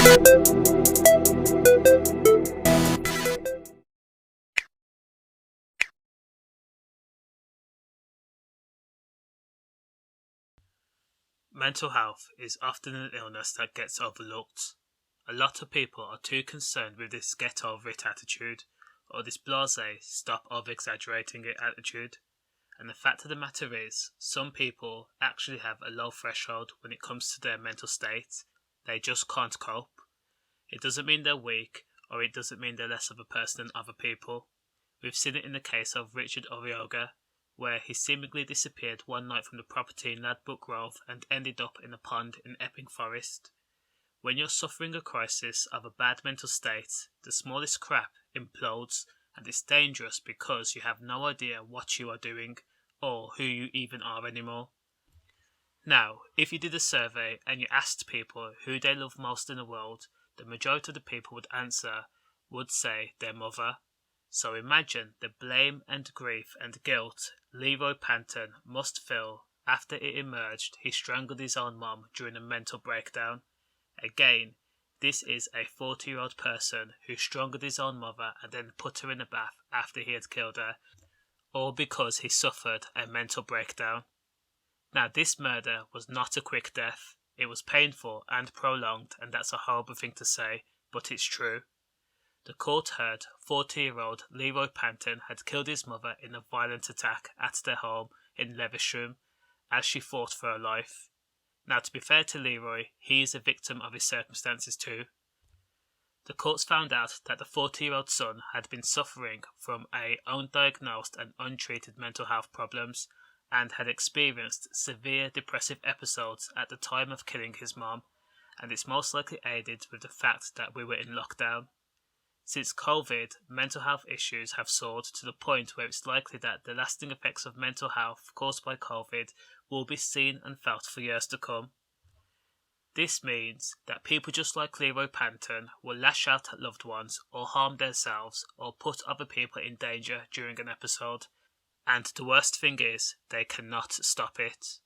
Mental health is often an illness that gets overlooked. A lot of people are too concerned with this get over it attitude, or this blasé stop over exaggerating it attitude. And the fact of the matter is, some people actually have a low threshold when it comes to their mental state. They just can't cope. It doesn't mean they're weak, or it doesn't mean they're less of a person than other people. We've seen it in the case of Richard Orioga, where he seemingly disappeared one night from the property in Ladbroke Grove and ended up in a pond in Epping Forest. When you're suffering a crisis of a bad mental state, the smallest crap implodes, and it's dangerous because you have no idea what you are doing or who you even are anymore. Now, if you did a survey and you asked people who they love most in the world, the majority of the people would say their mother. So imagine the blame and grief and guilt Leroy Panton must feel after it emerged he strangled his own mum during a mental breakdown. Again, this is a 40-year-old person who strangled his own mother and then put her in a bath after he had killed her, all because he suffered a mental breakdown. Now, this murder was not a quick death. It was painful and prolonged, and that's a horrible thing to say, but it's true. The court heard 40-year-old Leroy Panton had killed his mother in a violent attack at their home in Levenshulme as she fought for her life. Now, to be fair to Leroy, he is a victim of his circumstances too. The courts found out that the 40-year-old son had been suffering from undiagnosed and untreated mental health problems and had experienced severe depressive episodes at the time of killing his mom, and it's most likely aided with the fact that we were in lockdown. Since COVID, mental health issues have soared to the point where it's likely that the lasting effects of mental health caused by COVID will be seen and felt for years to come. This means that people just like Leroy Panton will lash out at loved ones or harm themselves or put other people in danger during an episode, and the worst thing is, they cannot stop it.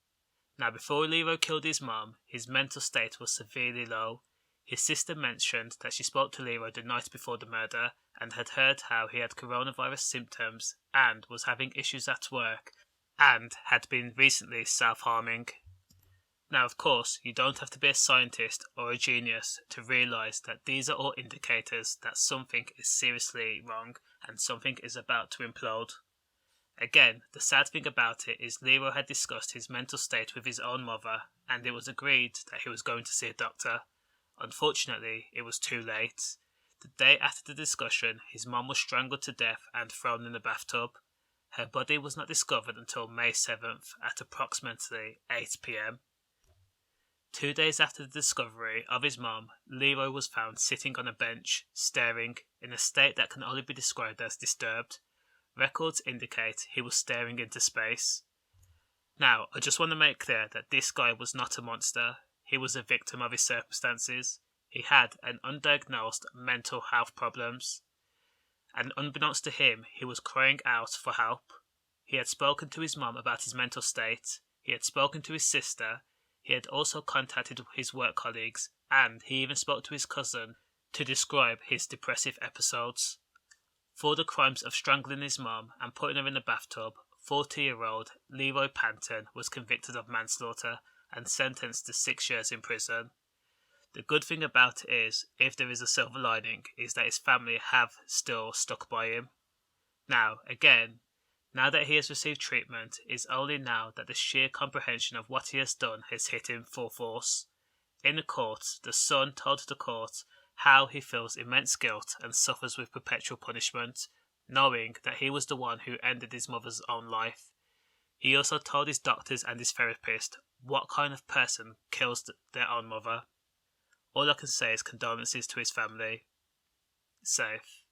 Now, before Leroy killed his mom, his mental state was severely low. His sister mentioned that she spoke to Leroy the night before the murder and had heard how he had coronavirus symptoms and was having issues at work and had been recently self-harming. Now, of course, you don't have to be a scientist or a genius to realise that these are all indicators that something is seriously wrong and something is about to implode. Again, the sad thing about it is Leroy had discussed his mental state with his own mother and it was agreed that he was going to see a doctor. Unfortunately, it was too late. The day after the discussion, his mom was strangled to death and thrown in the bathtub. Her body was not discovered until May 7th at approximately 8 p.m. 2 days after the discovery of his mom, Leroy was found sitting on a bench, staring, in a state that can only be described as disturbed. Records indicate he was staring into space. Now, I just want to make clear that this guy was not a monster. He was a victim of his circumstances. He had an undiagnosed mental health problems. And unbeknownst to him, he was crying out for help. He had spoken to his mum about his mental state. He had spoken to his sister. He had also contacted his work colleagues. And he even spoke to his cousin to describe his depressive episodes. For the crimes of strangling his mum and putting her in a bathtub, 40-year-old Leroy Panton was convicted of manslaughter and sentenced to 6 years in prison. The good thing about it is, if there is a silver lining, is that his family have still stuck by him. Now, again, now that he has received treatment, it is only now that the sheer comprehension of what he has done has hit him full force. In the court, the son told the court how he feels immense guilt and suffers with perpetual punishment, knowing that he was the one who ended his mother's own life. He also told his doctors and his therapist what kind of person kills their own mother. All I can say is condolences to his family. Safe.